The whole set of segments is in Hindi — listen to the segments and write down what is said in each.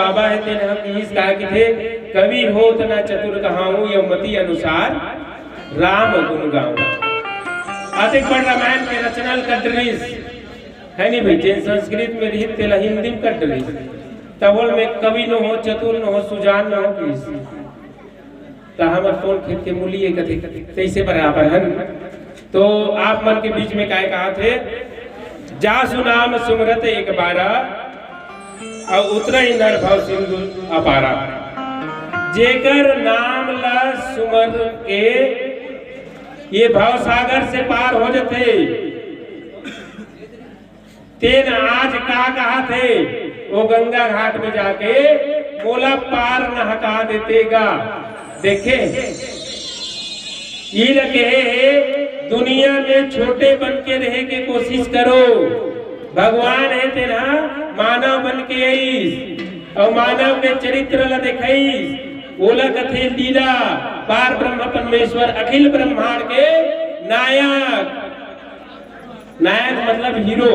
बाबा है तेन हम इस कहा कि थे कवि होत ना चतुर कहाऊं या मति अनुसार राम गुण गाऊं। अधिक बड़ रामायण के रचना कटरीस है नहीं भाई, जैन संस्कृत में रही तेला हिंदी में कटरीस तबल में कवि न हो, चतुर न हो, सुजान न हो, किसी तो हमर फोन खेत के मूल्य कथे कैसे बराबर है। तो आप मन के बीच में काय कहा थे, जा सुनाम सुमरत एक बारा और उतरा ही नर भाव सिंधु अपारा। जेकर नाम ला सुमर के ये भाव सागर से पार हो जाते। तेन आज का कहा थे, वो गंगा घाट में जाके मोला पार न हटा देतेगा। देखे ये लगे दुनिया में छोटे बन के रहे के कोशिश करो। भगवान है तेरा मानव बन के आईस और मानव के चरित्र ला देखईस। बोला कथे लीला पार ब्रह्म परमेश्वर अखिल ब्रह्मांड के नायक। नायक मतलब हीरो,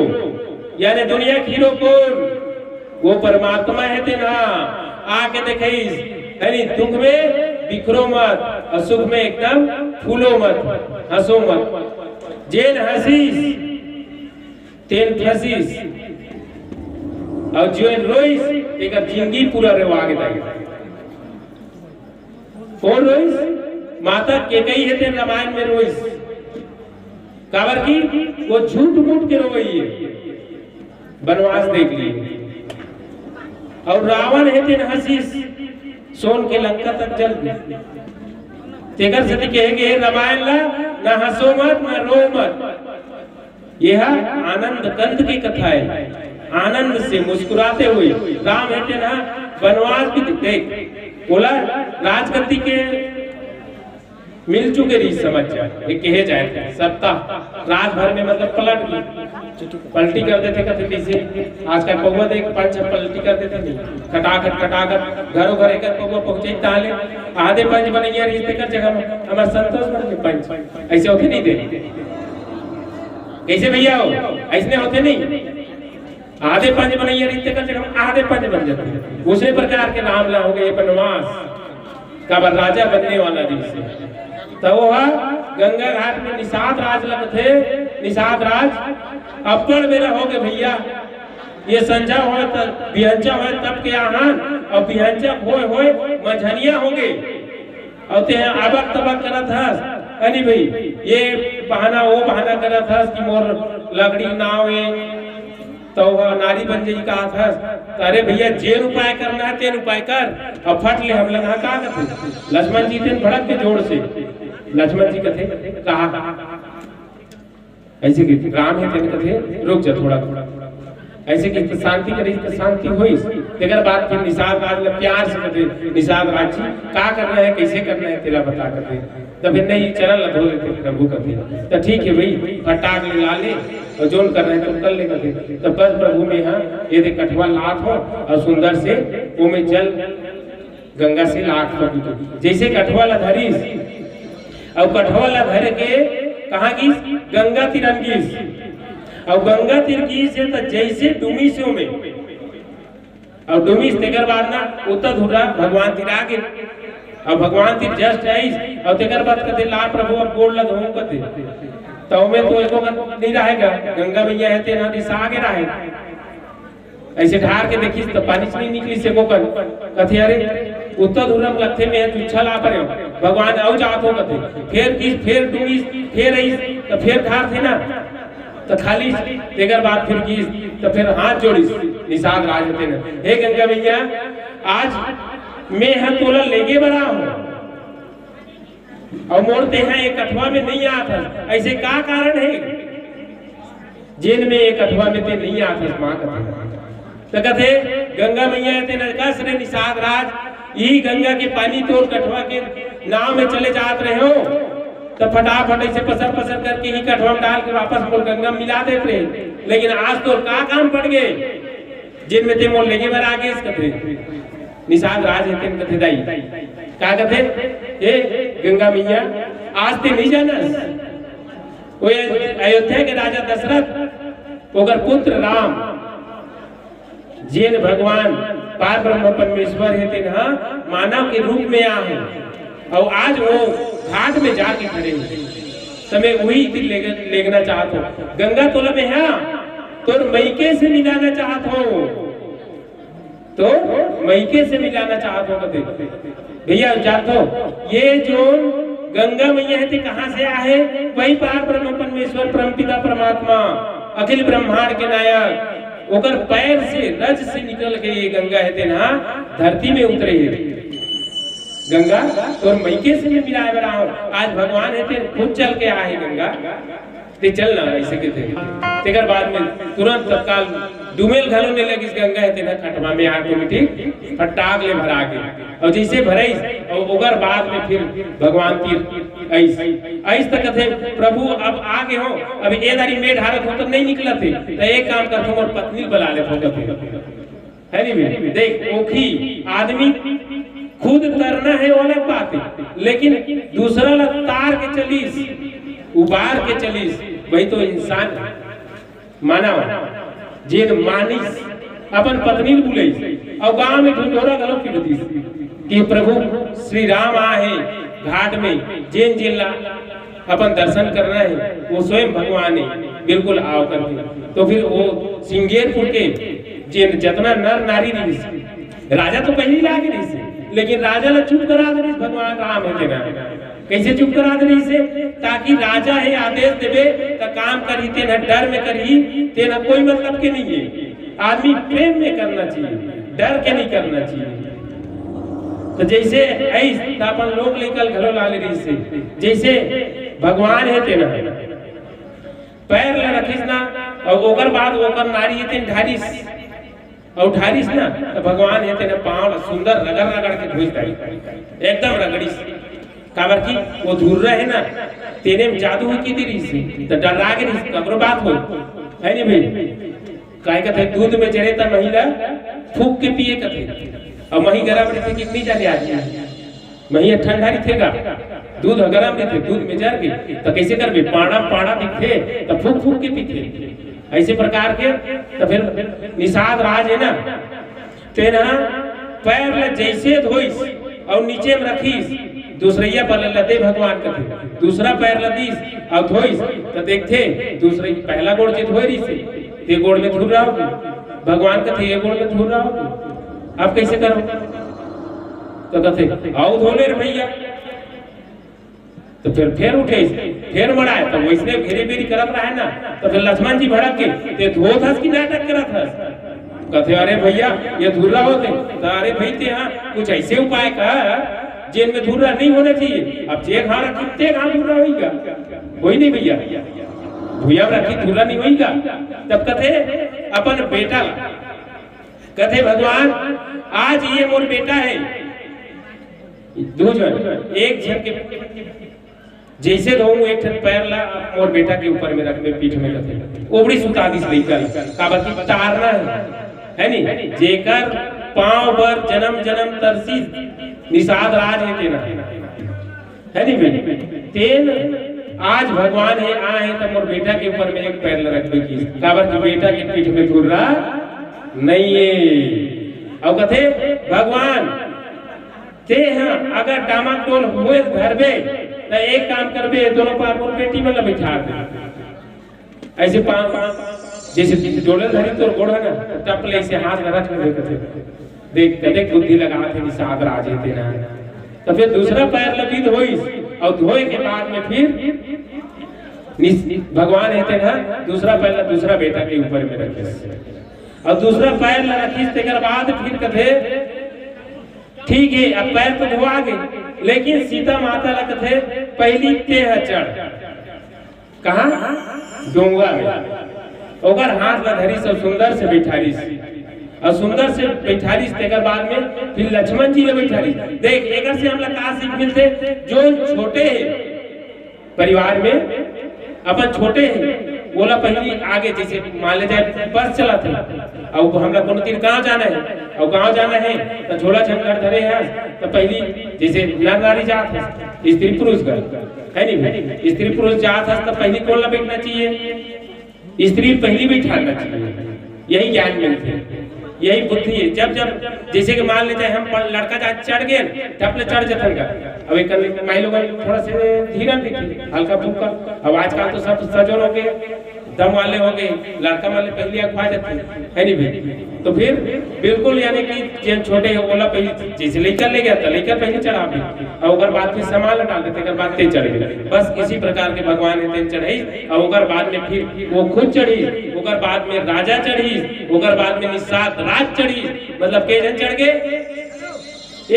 यानी दुनिया के हीरो कौन? वो परमात्मा है तेना। आके देखईस यानी दुख में बिखरो मत और सुख में एकदम फूलो मत, हंसो मत। जेन हंसीस तेन फंसीस और जो रोइस एक जिंदगी पूरा रेवाग जाएगा। कौन रोइस? माता के कई है तेन रामायण में रोइस काबर की वो झूठ मूठ के रोई है, वनवास देख लिए। और रावण है तेन हंसीस सोन के लंका तक जल गए। तेकर से कहेंगे रामायण ला ना हंसो मत ना रो मत। यह आनंद कंद की कथा है, आनंद से मुस्कुराते हुए राम है तेना वनवास भी देख। बोला राजगद्दी के मिल चुके रही समझ जाए कहे जाए सत्ता राज भर में मतलब पलटी कर देते कहते कैसे आज का पौवा देख पंच पलटी कर देते नहीं खटाखट घरों घर एक पौवा पहुंचे ताले आधे पंच बनैया रिश्ते कर जगह में हमारे संतोष बन के पंच ऐसे होते नहीं दे कैसे भैया हो ऐसे होते नहीं। आधे पंच बनैया रिश्ते कर जगह में आधे पंच बन जाते। उसी प्रकार के नाम ला हो गए वनवास का राजा बनने वाला जिससे तो वह गंगा घाट में निषाद राज लग थे। निषाद राज अपर मेरा हो गए भैया ये संजा हो बिहंचा हो तब के आहान और बिहंचा होए मझनिया हो गए और ते आबक तबक करा था अनी भाई ये बहाना वो बहाना करा था कि मोर लकड़ी नाव तो नारी बन जाई कहा था। तो अरे भैया जेन उपाय करना है तेन उपाय कर और फट ले हम लगा का करते। लक्ष्मण जी तेन भड़क के जोड़ से लक्ष्मण जी कथे कहा ऐसे की राम है तेन कथे रुक जा थोड़ा ऐसे की शांति करी तो शांति होई। तेकर बाद फिर निषाद राज ने प्यार से कथे निषाद राज जी का करना है कैसे करना है तेरा बता करते। तो फिर नहीं चरण धो देते प्रभु कथे तो ठीक है भाई फटाक ले ला ले और जोन कर रहे हैं तुम कर ले कथे। तो बस प्रभु में यहाँ ये देख कठवा लात हो और सुंदर से वो में जल गंगा से लात हो जैसे कठवा ला धरीस और कठवा ला धर के कहा की गंगा तिरंगीस और गंगा तिरंगीस से तो जैसे डुमिसों में और डुमिस तेकर बाद ना उतर धुरा भगवान तिरा के और भगवान तिर जस्ट आई और तेकर बाद कहते ला प्रभु अब गोड़ लग हों कहते तो में तो एको नहीं रहेगा गंगा मैया है तेरा दिशा आगे रहे ऐसे ढार के देखी तो पानी से नहीं निकली से गोकन कथे अरे उत्तर धुरम लगते में है तुच्छा ला पर भगवान औ जात हो कहते फिर किस फिर डुमिस फिर आई तो फिर ढार थे ना तो खाली तेकर बाद फिर की तो फिर हाथ जोड़ी निषाद राज होते ना हे गंगा मैया आज मैं हम तोला लेके बना हूं और मोड़ते हैं एक कठवा में नहीं आता ऐसे का कारण है जेल में एक कठवा में ते नहीं आता मां तो कहते गंगा मैया ते नरकस रे निषाद राज यही गंगा के पानी तोड़ कठवा के नाव में चले जात रहे हो तो फटाफट ऐसे पसर पसर करके ही कठवा में डाल के वापस मोल गंगा में मिला देते रहे। लेकिन आज तो का काम पड़ गए जिन में ते मोल लेके बर आगे इस कथे निषाद राज है तेन कथे दाई का कथे ए गंगा मैया आज ते नहीं जाना वो अयोध्या के राजा दशरथ ओकर पुत्र राम जिन भगवान पार ब्रह्म परमेश्वर है तेन मानव के रूप में आए और आज वो घाट में जाके खड़े हैं। तो मैं वही लेना चाहता हूँ। गंगा तोला में है तो मैके से मिलाना चाहता हूँ, तो मैके से मिलाना चाहता हूँ। भैया जानते हो ये जो गंगा मैया है कहाँ से आए? वही पार ब्रह्म परमेश्वर परमपिता परमात्मा अखिल ब्रह्मांड के नायक ओकर पैर से रज से निकल के ये गंगा है ना धरती में उतरे है। गंगा तो मैके से मैं मिलाए बना हूँ। आज भगवान है खुद चल के आए गंगा ते चलना ऐसे के थे तेकर बाद में तुरंत तत्काल डुमेल घलों ने लगी गंगा है ना खटवा में ऑटोमेटिक फटाक ले भरा के और जैसे भरे और ओकर बाद में फिर भगवान तीर ऐस तक थे प्रभु अब आगे हो अब ए दारी में ढारत हो तो नहीं निकला थे तो एक काम करते और पत्नी बुला ले है नहीं देख ओखी आदमी खुद तरना है वो अलग बात है, लेकिन दूसरा ला तार के चलीस उबार के चलीस वही तो इंसान मानव जेन मानिस अपन पत्नी बुले और गांव में ढिंढोरा गलो फिरतीस कि प्रभु श्री राम आए घाट में जेन जिला अपन दर्शन करना है वो स्वयं भगवान है बिल्कुल आओ करके। तो फिर वो सिंगेरपुर के जेन जितना नर नारी रही राजा तो पहले लागे रही लेकिन राजा ने चुप करा दे भगवान राम है तेना कैसे चुप करा दे से ताकि राजा है आदेश देवे तो काम करी तेना डर में करी तेना कोई मतलब के नहीं है। आदमी प्रेम में करना चाहिए डर के नहीं करना चाहिए। तो जैसे ऐसे अपन लोग लेकर घरों ला ले रही से जैसे भगवान है तेना पैर ला रखिस ना और ओकर बाद ओकर नारी है तेन ढारिस और ढारिस ना तो भगवान है तेरे पांव सुंदर रगड़ रगड़ के धोई एकदम रगड़िस काबर की वो धूर रहे ना तेरे में जादू की तेरी से तो डरा के कबरो बात हो है नहीं भाई काय कहते दूध में जरे ता महिला फूक के पिए कहते और मही गरम रहते कितनी जाने आदमी मही ठंडा नहीं थेगा दूध गरम रहते दूध में जर के तो कैसे करबे पाड़ा पाड़ा दिखे तो फूक फूक के पीते ऐसे प्रकार के। तो फिर निषाद राज है ना तेना पैर ले जैसे धोइस और नीचे में रखीस दूसरैया पर लदे भगवान कथे दूसरा पैर लदीस और धोइस तो देखते दूसरे पहला गोड़ जे धोई रही से ते गोड़ में धुर रहा हो भगवान कथे ये गोड़ में धुर रहा हो आप कैसे करो तो कथे आओ धोले रे भैया तो फिर उठे फिर बढ़ाए तो वैसे घेरे बेरी करत रहा है ना तो फिर लक्ष्मण जी भड़क के ते धोत हस की नाटक करत हस कहते अरे भैया ये धुर्रा होते तो अरे भाई ते हाँ कुछ ऐसे उपाय कर जेल में धुर्रा नहीं होना चाहिए। अब जे घा रखी ते घा धुर्रा होगा कोई नहीं भैया भूया रखी धुर्रा नहीं होगा। तब कथे अपन बेटा कथे भगवान आज ये मोर बेटा है दूजन एक झन के जैसे धोऊं एक पैर ला और बेटा के ऊपर में रख में पीठ में रखे ओबड़ी सुता दिस लेकर काबर की तारना है नहीं जेकर पांव पर जन्म जन्म तरसी निषाद राज है तेना है नहीं तेन आज भगवान है आए तो मोर बेटा के ऊपर में एक पैर रख दे की काबर की बेटा के पीठ में धुर्रा नहीं है। और कथे भगवान ते हाँ अगर डामाडोल हुए घर में तो एक काम करबे दोनों पार मोर बेटी में बैठा दे ऐसे पांव जैसे जोड़े धरी तो गोड़ है ना टपले से हाथ रख ले देख देख बुद्धि लगा थे निषाद राज है ना। तो फिर दूसरा पैर लबीद होइस और धोए के बाद में फिर भगवान है ना दूसरा पैर दूसरा बेटा के ऊपर में रखे और दूसरा पैर ला रखिस तेकर बाद फिर कथे ठीक है अब पैर तो धोआ गए लेकिन सीता माता ला कथे पहली ते चढ़ कहां डोंगा में ओकर हाथ ला धरी सब सुंदर से बैठारिस और सुंदर से बैठारिस तेकर बाद में फिर लक्ष्मण जी ले बैठारिस। देख एकर से हम ला का सीख मिलते जो छोटे परिवार में अपन छोटे हैं बोला पहली आगे जैसे मान ले जाए बस चला था और हमरा कोनो तीन गांव जाना है और गांव जाना है तो झोला झंकार धरे है तो पहली जैसे नर नारी जात है स्त्री पुरुष का है नहीं स्त्री पुरुष जात है तो पहली कौन ला बैठना चाहिए स्त्री पहली बैठाना चाहिए यही ज्ञान मिलते यही बुद्धि है। जब जब जैसे कि मान लेते हैं हम लड़का जहाँ चढ़ गए तो अपने चढ़ जतन का, अब एक माई लोग थोड़ा से धीरन दिखे हल्का फुल्का। अब आजकल तो सब सजन हो गए, दम वाले हो गए, लड़का वाले पहले अखवा जाते है नहीं भाई। तो फिर बिल्कुल यानी कि जेन छोटे हो बोला पहले जैसे लेकर ले गया था, लेकर पहले चढ़ा भी और ओकर बाद फिर सामान डाल देते, ओकर बाद ते चढ़ गए। बस इसी प्रकार के भगवान है तेन चढ़ी और ओकर बाद में फिर वो खुद चढ़ी, ओकर बाद में राजा चढ़ी, ओकर बाद में निषाद राज चढ़ी। मतलब के जन चढ़ गए?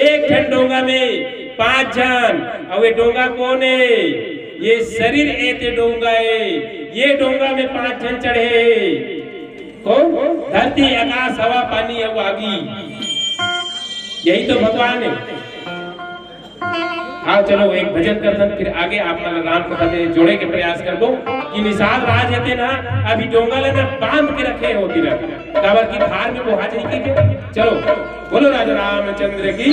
एक ठन डोंगा में 5 जन। और ये डोंगा कौन है? ये शरीर एते डोंगा है। ये डोंगा में 5 जन चढ़े। कौन? धरती आकाश हवा पानी और आगी। यही तो भगवान है। हाँ चलो एक भजन करतन, फिर आगे आप राम कथा में जोड़े के प्रयास करबो कि निषाद राज हेते ना अभी डोंगा लेना बांध के रखे होती ना काबर की धार में वो हाजिरी की। चलो बोलो राजा रामचंद्र की।